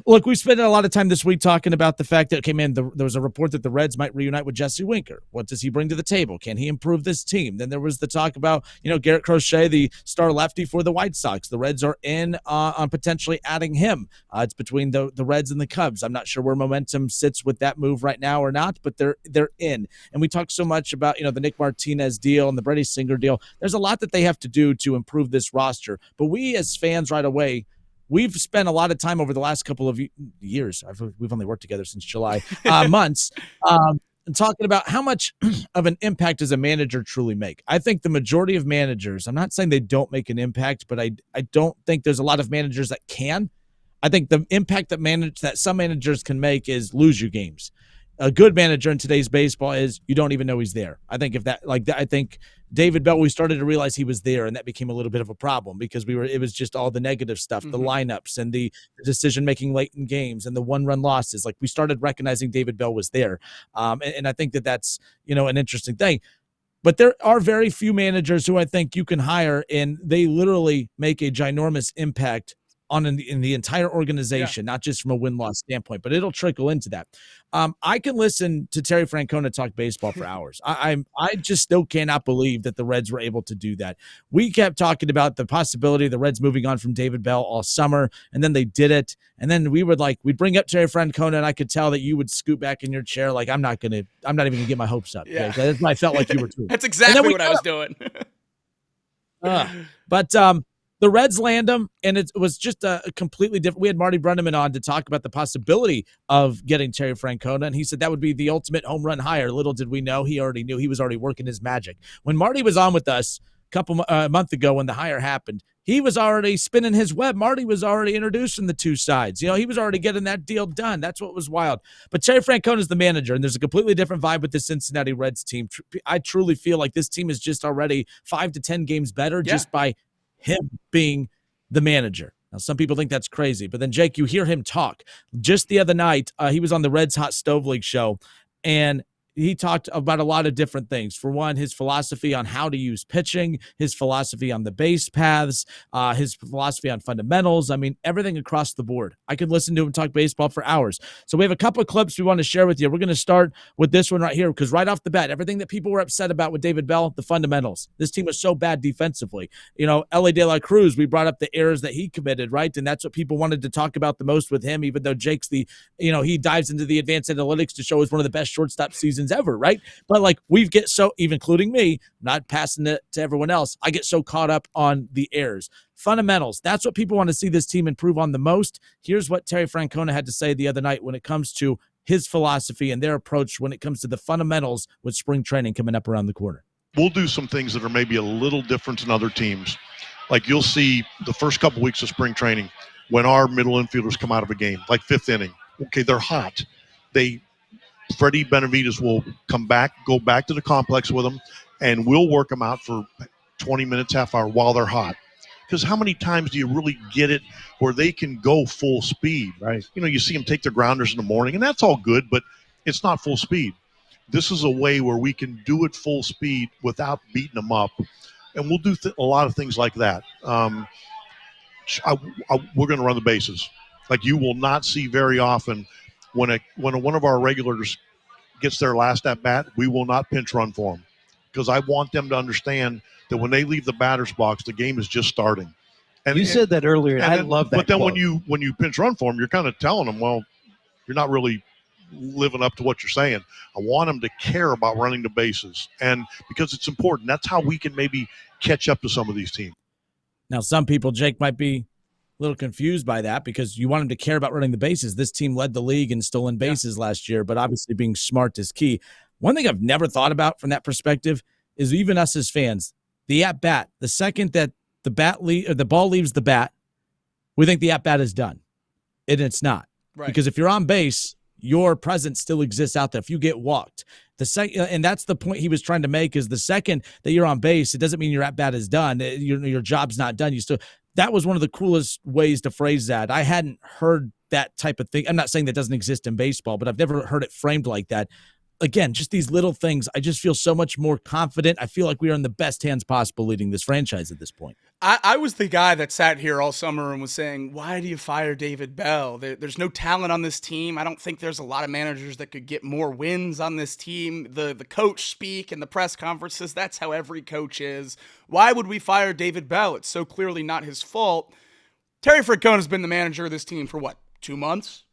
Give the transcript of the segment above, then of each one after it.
Look, we spent a lot of time this week talking about the fact that, okay, man, there was a report that the Reds might reunite with Jesse Winker. What does he bring to the table? Can he improve this team? Then there was the talk about, Garrett Crochet, the star lefty for the White Sox. The Reds are in on potentially adding him. It's between the Reds and the Cubs. I'm not sure where momentum sits with that move right now or not, but they're in. And we talked so much about, the Nick Martinez deal and the Brady Singer deal. There's a lot that they have to do to improve this roster. But we as fans right away, we've spent a lot of time over the last couple of years. We've only worked together since July, months, talking about how much of an impact does a manager truly make. I think the majority of managers, I'm not saying they don't make an impact, but I don't think there's a lot of managers that can. I think the impact that some managers can make is lose you games. A good manager in today's baseball is you don't even know he's there. I think I think David Bell, we started to realize he was there, and that became a little bit of a problem because it was just all the negative stuff, the lineups and the decision making late in games and the 1-run losses. Like, we started recognizing David Bell was there, and I think that's an interesting thing. But there are very few managers who I think you can hire, and they literally make a ginormous impact in the entire organization, not just from a win-loss standpoint, but it'll trickle into that. I can listen to Terry Francona talk baseball for hours. I just still cannot believe that the Reds were able to do that. We kept talking about the possibility of the Reds moving on from David Bell all summer, and then they did it. And then we'd bring up Terry Francona, and I could tell that you would scoot back in your chair like, I'm not even going to get my hopes up. Yeah. That's what I felt like you were doing. That's exactly what I was doing. But the Reds land him, and it was just a completely different. We had Marty Brenneman on to talk about the possibility of getting Terry Francona, and he said that would be the ultimate home run hire. Little did we know, he already knew. He was already working his magic. When Marty was on with us a month ago when the hire happened, he was already spinning his web. Marty was already introducing the two sides. He was already getting that deal done. That's what was wild. But Terry Francona is the manager, and there's a completely different vibe with the Cincinnati Reds team. I truly feel like this team is just already 5 to 10 games better just by him being the manager. Now, some people think that's crazy, but then, Jake, you hear him talk. Just the other night, he was on the Reds Hot Stove League show, and he talked about a lot of different things. For one, his philosophy on how to use pitching, his philosophy on the base paths, his philosophy on fundamentals. I mean, everything across the board. I could listen to him talk baseball for hours. So we have a couple of clips we want to share with you. We're going to start with this one right here because right off the bat, everything that people were upset about with David Bell, the fundamentals. This team was so bad defensively. Ellie De La Cruz, we brought up the errors that he committed, right? And that's what people wanted to talk about the most with him, even though Jake's he dives into the advanced analytics to show us one of the best shortstop seasons ever, right? But we get so, even including me, not passing it to everyone else, I get so caught up on the errors. Fundamentals, that's what people want to see this team improve on the most. Here's what Terry Francona had to say the other night when it comes to his philosophy and their approach when it comes to the fundamentals with spring training coming up around the corner. We'll do some things that are maybe a little different than other teams. Like, you'll see the first couple weeks of spring training when our middle infielders come out of a game, like fifth inning. Okay, they're hot. Freddie Benavidez will go back to the complex with them, and we'll work them out for 20 minutes, half hour while they're hot. Because how many times do you really get it where they can go full speed? Right. You see them take their grounders in the morning, and that's all good, but it's not full speed. This is a way where we can do it full speed without beating them up, and we'll do a lot of things like that. We're going to run the bases. Like, you will not see very often when one of our regulars gets their last at bat, we will not pinch run for them, because I want them to understand that when they leave the batter's box, the game is just starting. And you said that earlier, and I love that. But then quote. when you pinch run for them, you're kind of telling them, well, you're not really living up to what you're saying. I want them to care about running the bases, and because it's important. That's how we can maybe catch up to some of these teams. Now, some people, Jake, might be a little confused by that because you want them to care about running the bases. This team led the league in stolen bases last year, but obviously being smart is key. One thing I've never thought about from that perspective is even us as fans, the at-bat, the second that the ball leaves the bat, we think the at-bat is done, and it's not. Right. Because if you're on base, your presence still exists out there. If you get walked, and that's the point he was trying to make, is the second that you're on base, it doesn't mean your at-bat is done. Your job's not done. That was one of the coolest ways to phrase that. I hadn't heard that type of thing. I'm not saying that doesn't exist in baseball, but I've never heard it framed like that. Again, just these little things. I just feel so much more confident. I feel like we are in the best hands possible leading this franchise at this point. I was the guy that sat here all summer and was saying, why do you fire David Bell? There's no talent on this team. I don't think there's a lot of managers that could get more wins on this team. The coach speak and the press conferences, that's how every coach is. Why would we fire David Bell? It's so clearly not his fault. Terry Francona's been the manager of this team for what, 2 months?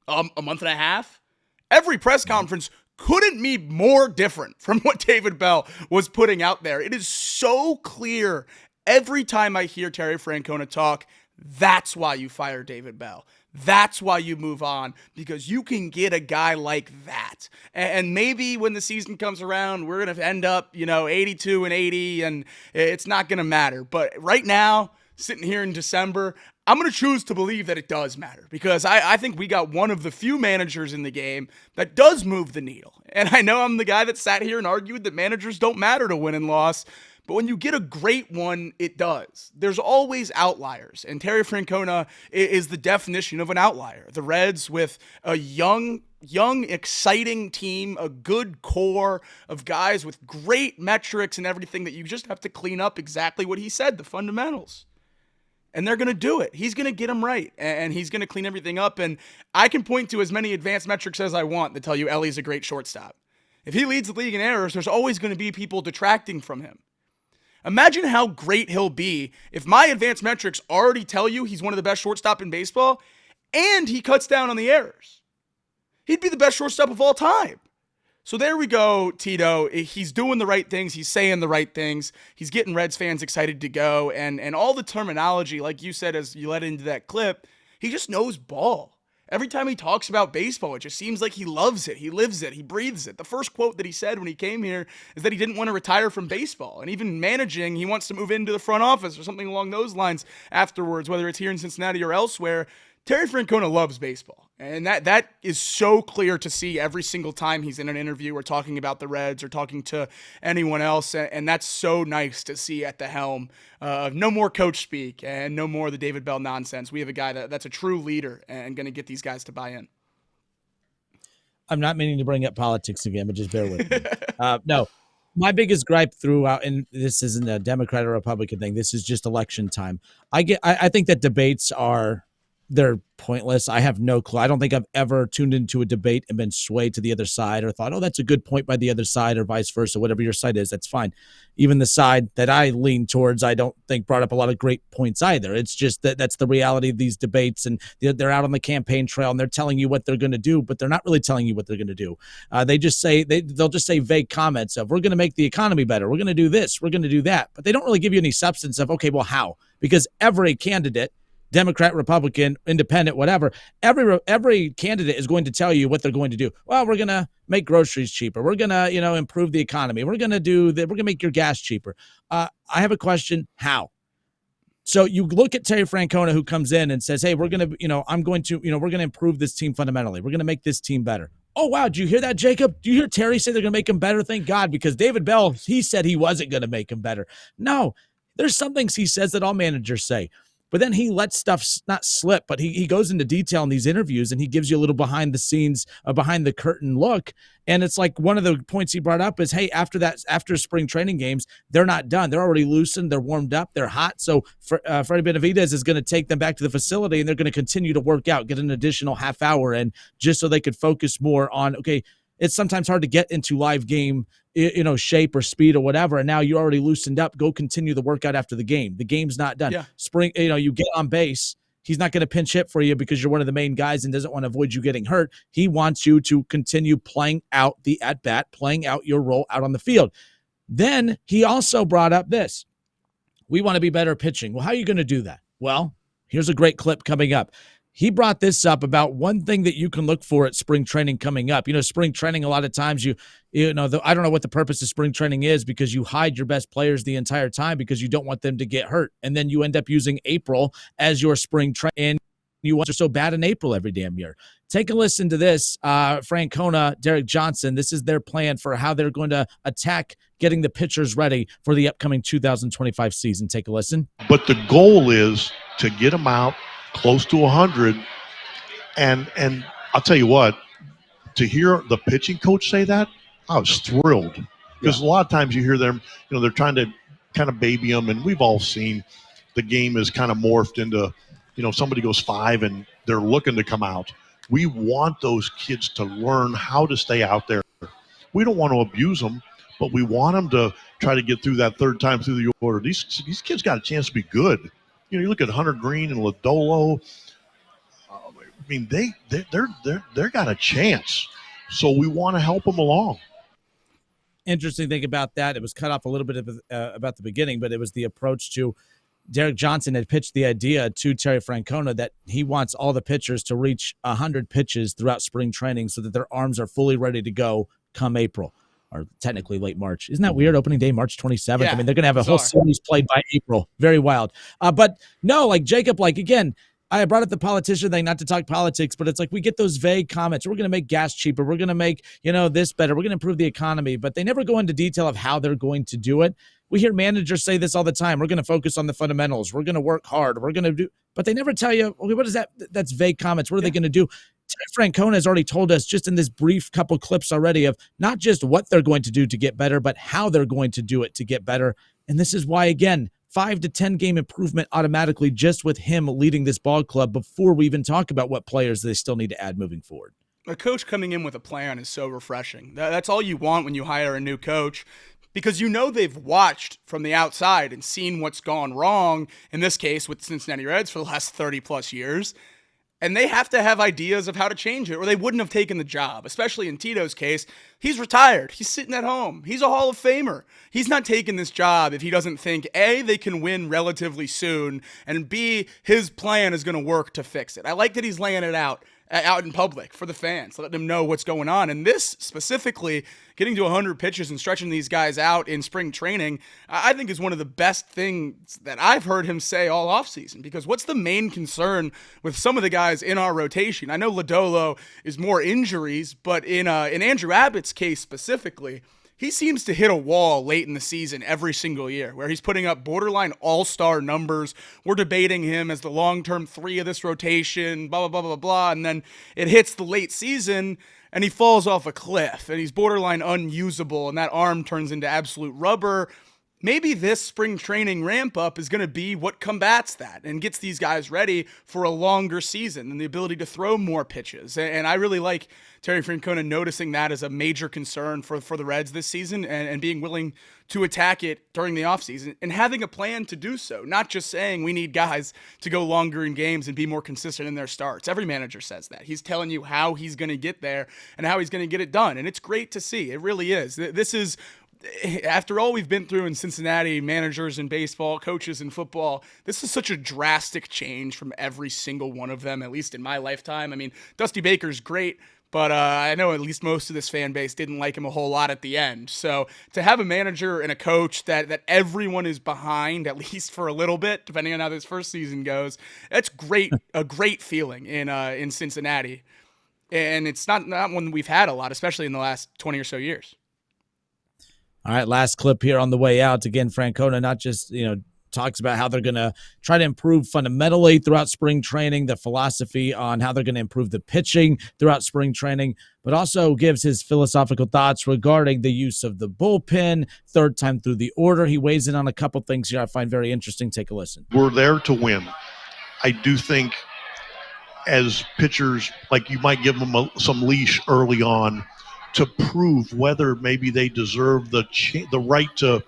A month and a half? Every press conference couldn't be more different from what David Bell was putting out there. It is so clear. Every time I hear Terry Francona talk, that's why you fire David Bell. That's why you move on, because you can get a guy like that. And maybe when the season comes around, we're going to end up, 82-80, and it's not going to matter. But right now, sitting here in December, I'm going to choose to believe that it does matter, because I think we got one of the few managers in the game that does move the needle. And I know I'm the guy that sat here and argued that managers don't matter to win and loss. But when you get a great one, it does. There's always outliers, and Terry Francona is the definition of an outlier. The Reds, with a young, exciting team, a good core of guys with great metrics and everything, that you just have to clean up exactly what he said, the fundamentals. And they're going to do it. He's going to get them right, and he's going to clean everything up. And I can point to as many advanced metrics as I want that tell you Ellie's a great shortstop. If he leads the league in errors, there's always going to be people detracting from him. Imagine how great he'll be if my advanced metrics already tell you he's one of the best shortstop in baseball and he cuts down on the errors. He'd be the best shortstop of all time. So there we go, Tito. He's doing the right things. He's saying the right things. He's getting Reds fans excited to go. And all the terminology, like you said as you led into that clip, he just knows ball. Every time he talks about baseball, it just seems like he loves it. He lives it. He breathes it. The first quote that he said when he came here is that he didn't want to retire from baseball. And even managing, he wants to move into the front office or something along those lines afterwards, whether it's here in Cincinnati or elsewhere. Terry Francona loves baseball. And that is so clear to see every single time he's in an interview or talking about the Reds or talking to anyone else. And that's so nice to see at the helm. No more coach speak and no more the David Bell nonsense. We have a guy that's a true leader and going to get these guys to buy in. I'm not meaning to bring up politics again, but just bear with me. No, my biggest gripe throughout, and this isn't a Democrat or Republican thing, this is just election time. I think that debates they're pointless. I have no clue. I don't think I've ever tuned into a debate and been swayed to the other side or thought, oh, that's a good point by the other side, or vice versa. Whatever your side is, that's fine. Even the side that I lean towards, I don't think brought up a lot of great points either. It's just that's the reality of these debates, and they're out on the campaign trail and they're telling you what they're going to do, but they're not really telling you what they're going to do. They'll just say vague comments of, we're going to make the economy better, we're going to do this, we're going to do that, but they don't really give you any substance of, okay, well, how? Because every candidate, Democrat, Republican, Independent, whatever, every candidate is going to tell you what they're going to do. Well, we're going to make groceries cheaper. We're going to, improve the economy. We're going to do that. We're going to make your gas cheaper. I have a question. How? So you look at Terry Francona, who comes in and says, hey, we're going to, we're going to improve this team fundamentally. We're going to make this team better. Oh, wow. Do you hear that, Jacob? Do you hear Terry say they're going to make him better? Thank God, because David Bell, he said he wasn't going to make him better. No, there's some things he says that all managers say. But then he lets stuff not slip, but he goes into detail in these interviews, and he gives you a little behind the scenes, behind the curtain look. And it's like one of the points he brought up is, hey, after spring training games, they're not done. They're already loosened. They're warmed up. They're hot. So Freddie Benavidez is going to take them back to the facility, and they're going to continue to work out, get an additional half hour in, just so they could focus more on, okay, it's sometimes hard to get into live game, shape or speed or whatever. And now you already loosened up. Go continue the workout after the game. The game's not done. Yeah. Spring, you get on base. He's not going to pinch hit for you because you're one of the main guys and doesn't want to avoid you getting hurt. He wants you to continue playing out the at-bat, playing out your role out on the field. Then he also brought up this. We want to be better pitching. Well, how are you going to do that? Well, here's a great clip coming up. He brought this up about one thing that you can look for at spring training coming up. Spring training, a lot of times I don't know what the purpose of spring training is, because you hide your best players the entire time because you don't want them to get hurt. And then you end up using April as your spring training. And you are so bad in April every damn year. Take a listen to this. Francona, Derek Johnson, this is their plan for how they're going to attack getting the pitchers ready for the upcoming 2025 season. Take a listen. But the goal is to get them out close to 100, and I'll tell you what, to hear the pitching coach say that, I was thrilled, because a lot of times you hear them, they're trying to kind of baby them, and we've all seen, the game is kind of morphed into, somebody goes 5 and they're looking to come out. We want those kids to learn how to stay out there. We don't want to abuse them, but we want them to try to get through that third time through the order. These kids got a chance to be good. You look at Hunter Greene and Lodolo. I mean, they're got a chance. So we want to help them along. Interesting thing about that, it was cut off a little bit about the beginning, but it was the approach to Derek Johnson had pitched the idea to Terry Francona that he wants all the pitchers to reach 100 pitches throughout spring training so that their arms are fully ready to go come April, or technically late March. Isn't that weird? Opening day, March 27th. Yeah, I mean, they're going to have a whole series played by April. Very wild. But no, like Jacob, again, I brought up the politician thing, not to talk politics, but it's like we get those vague comments. We're going to make gas cheaper. We're going to make, this better. We're going to improve the economy. But they never go into detail of how they're going to do it. We hear managers say this all the time. We're going to focus on the fundamentals. We're going to work hard. We're going to do, but they never tell you, okay, what is that? That's vague comments. What are they going to do? Terry Francona has already told us just in this brief couple clips already of not just what they're going to do to get better, but how they're going to do it to get better. And this is why, again, 5 to 10 game improvement automatically just with him leading this ball club before we even talk about what players they still need to add moving forward. A coach coming in with a plan is so refreshing. That's all you want when you hire a new coach, because they've watched from the outside and seen what's gone wrong, in this case with the Cincinnati Reds for the last 30 plus years. And they have to have ideas of how to change it, or they wouldn't have taken the job. Especially in Tito's case, he's retired. He's sitting at home. He's a Hall of Famer. He's not taking this job if he doesn't think, A, they can win relatively soon, and B, his plan is going to work to fix it. I like that he's laying it out in public for the fans, letting them know what's going on. And this specifically, getting to 100 pitches and stretching these guys out in spring training, I think is one of the best things that I've heard him say all offseason. Because what's the main concern with some of the guys in our rotation? I know Lodolo is more injuries, but in Andrew Abbott's case specifically, he seems to hit a wall late in the season every single year where he's putting up borderline all-star numbers. We're debating him as the long-term 3 of this rotation, blah, blah, blah, blah, blah. And then it hits the late season and he falls off a cliff and he's borderline unusable and that arm turns into absolute rubber. Maybe this spring training ramp up is going to be what combats that and gets these guys ready for a longer season and the ability to throw more pitches. And I really like Terry Francona noticing that as a major concern for the Reds this season and being willing to attack it during the offseason and having a plan to do so, not just saying we need guys to go longer in games and be more consistent in their starts. Every manager says that. He's telling you how he's going to get there and how he's going to get it done. And it's great to see. It really is. This is, after all we've been through in Cincinnati, managers in baseball, coaches in football, this is such a drastic change from every single one of them, at least in my lifetime. I mean, Dusty Baker's great, but I know at least most of this fan base didn't like him a whole lot at the end. So to have a manager and a coach that everyone is behind, at least for a little bit, depending on how this first season goes, that's great. A great feeling in Cincinnati. And it's not one we've had a lot, especially in the last 20 or so years. All right, last clip here on the way out. Again, Francona not just, talks about how they're going to try to improve fundamentally throughout spring training, the philosophy on how they're going to improve the pitching throughout spring training, but also gives his philosophical thoughts regarding the use of the bullpen, third time through the order. He weighs in on a couple things here I find very interesting. Take a listen. We're there to win. I do think as pitchers, you might give them some leash early on to prove whether maybe they deserve the right to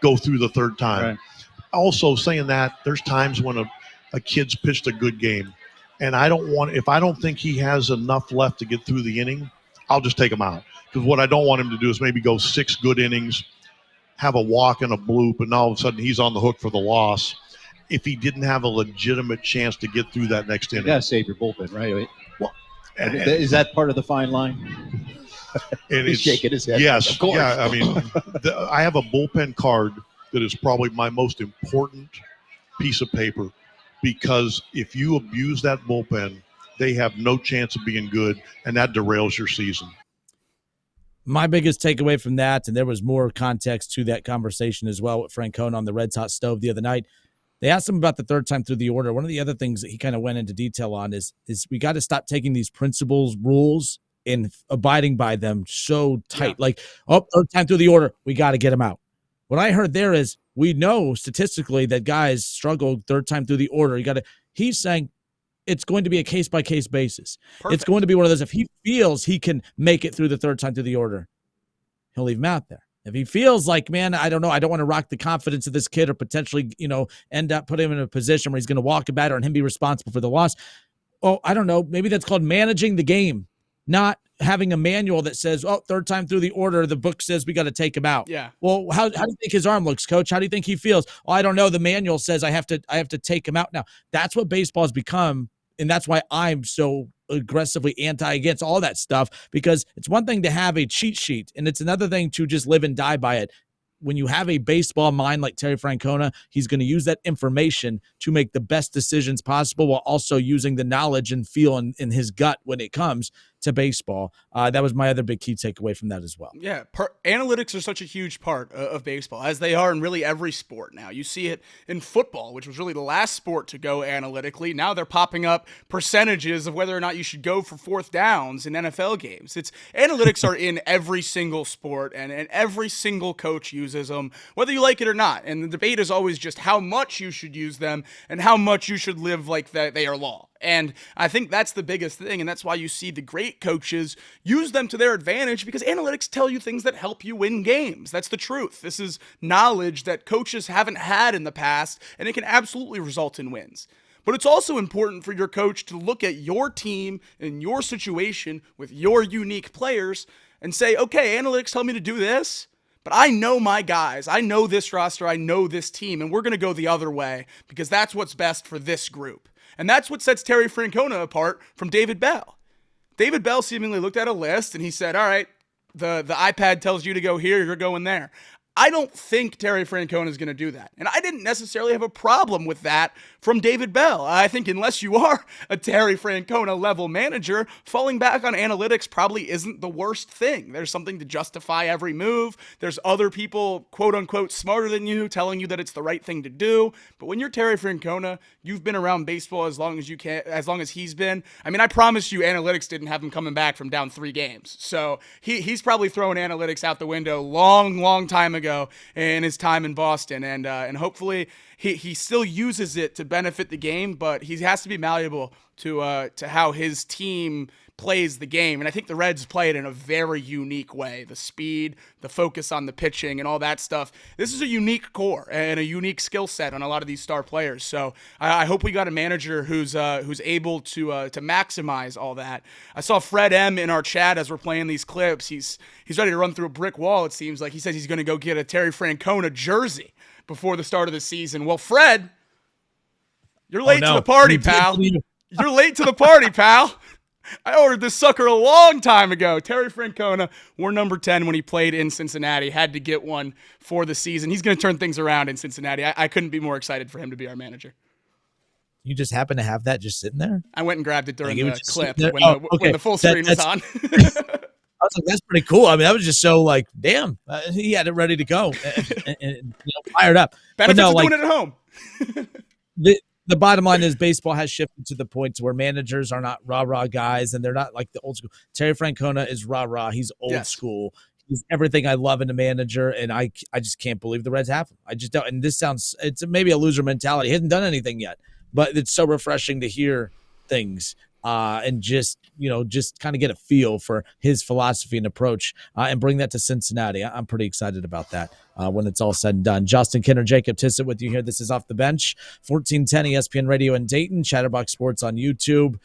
go through the third time. Right. Also saying that there's times when a kid's pitched a good game, and if I don't think he has enough left to get through the inning, I'll just take him out. Because what I don't want him to do is maybe go 6 good innings, have a walk and a bloop, and all of a sudden he's on the hook for the loss if he didn't have a legitimate chance to get through that next inning. You got to save your bullpen, right? Well, is that part of the fine line? He's shaking his head. Yes. Of course. Yeah. I mean, I have a bullpen card that is probably my most important piece of paper, because if you abuse that bullpen, they have no chance of being good, and that derails your season. My biggest takeaway from that, and there was more context to that conversation as well with Francona on the Reds Hot Stove the other night. They asked him about the third time through the order. One of the other things that he kind of went into detail on is we got to stop taking these principles, rules, and abiding by them so tight. Yeah. Third time through the order, we got to get him out. What I heard there is we know statistically that guys struggle third time through the order. He's saying it's going to be a case-by-case basis. Perfect. It's going to be one of those, if he feels he can make it through the third time through the order, he'll leave him out there. If he feels like, man, I don't know, I don't want to rock the confidence of this kid or potentially, end up putting him in a position where he's going to walk a batter and him be responsible for the loss. Oh, I don't know. Maybe that's called managing the game, not having a manual that says, third time through the order, the book says we got to take him out. Yeah. Well, how do you think his arm looks, coach? How do you think he feels? Oh, I don't know. The manual says I have to take him out now. That's what baseball has become. And that's why I'm so aggressively against all that stuff, because it's one thing to have a cheat sheet and it's another thing to just live and die by it. When you have a baseball mind like Terry Francona, he's going to use that information to make the best decisions possible while also using the knowledge and feel in his gut when it comes to baseball. That was my other big key takeaway from that as well. Yeah, analytics are such a huge part of baseball, as they are in really every sport now. You see it in football, which was really the last sport to go analytically. Now they're popping up percentages of whether or not you should go for fourth downs in NFL games. Analytics are in every single sport, and every single coach uses them, whether you like it or not. And the debate is always just how much you should use them and how much you should live like that they are law. And I think that's the biggest thing, and that's why you see the great coaches use them to their advantage, because analytics tell you things that help you win games. That's the truth. This is knowledge that coaches haven't had in the past, and it can absolutely result in wins. But it's also important for your coach to look at your team and your situation with your unique players and say, okay, analytics tell me to do this, but I know my guys. I know this roster. I know this team, and we're going to go the other way because that's what's best for this group. And that's what sets Terry Francona apart from David Bell. David Bell seemingly looked at a list and he said, all right, the iPad tells you to go here, you're going there. I don't think Terry Francona is going to do that. And I didn't necessarily have a problem with that from David Bell. I think unless you are a Terry Francona level manager, falling back on analytics probably isn't the worst thing. There's something to justify every move. There's other people, quote unquote, smarter than you telling you that it's the right thing to do. But when you're Terry Francona, you've been around baseball as long as you can, as long as he's been. I mean, I promise you analytics didn't have him coming back from down 3 games. So he's probably thrown analytics out the window long time ago in his time in Boston, and hopefully he still uses it to benefit the game, but he has to be malleable to how his team plays the game. And I think the Reds play it in a very unique way. The speed, the focus on the pitching, and all that stuff. This is a unique core and a unique skill set on a lot of these star players. So I hope we got a manager who's able to maximize all that. I saw Fred M in our chat as we're playing these clips. He's ready to run through a brick wall, it seems like. He says he's going to go get a Terry Francona jersey before the start of the season. Well, Fred, you're late to the party, pal. You're late to the party, pal. I ordered this sucker a long time ago. Terry Francona wore number 10 when he played in Cincinnati. Had to get one for the season. He's going to turn things around in Cincinnati. I couldn't be more excited for him to be our manager. You just happen to have that just sitting there? I went and grabbed it during the clip when the full screen was on. I was like, that's pretty cool. I mean, that was just so like, damn, he had it ready to go and fired up. Benefits of doing it at home. The bottom line is baseball has shifted to the point to where managers are not rah-rah guys, and they're not like the old school. Terry Francona is rah-rah. He's old school. He's everything I love in a manager, and I just can't believe the Reds have him. I just don't. And this sounds, it's maybe a loser mentality. He hasn't done anything yet, but it's so refreshing to hear things and just kind of get a feel for his philosophy and approach and bring that to Cincinnati. I'm pretty excited about that when it's all said and done. Justin Kinner, Jacob Tissett with you here. This is Off the Bench, 1410 ESPN Radio in Dayton, Chatterbox Sports on YouTube.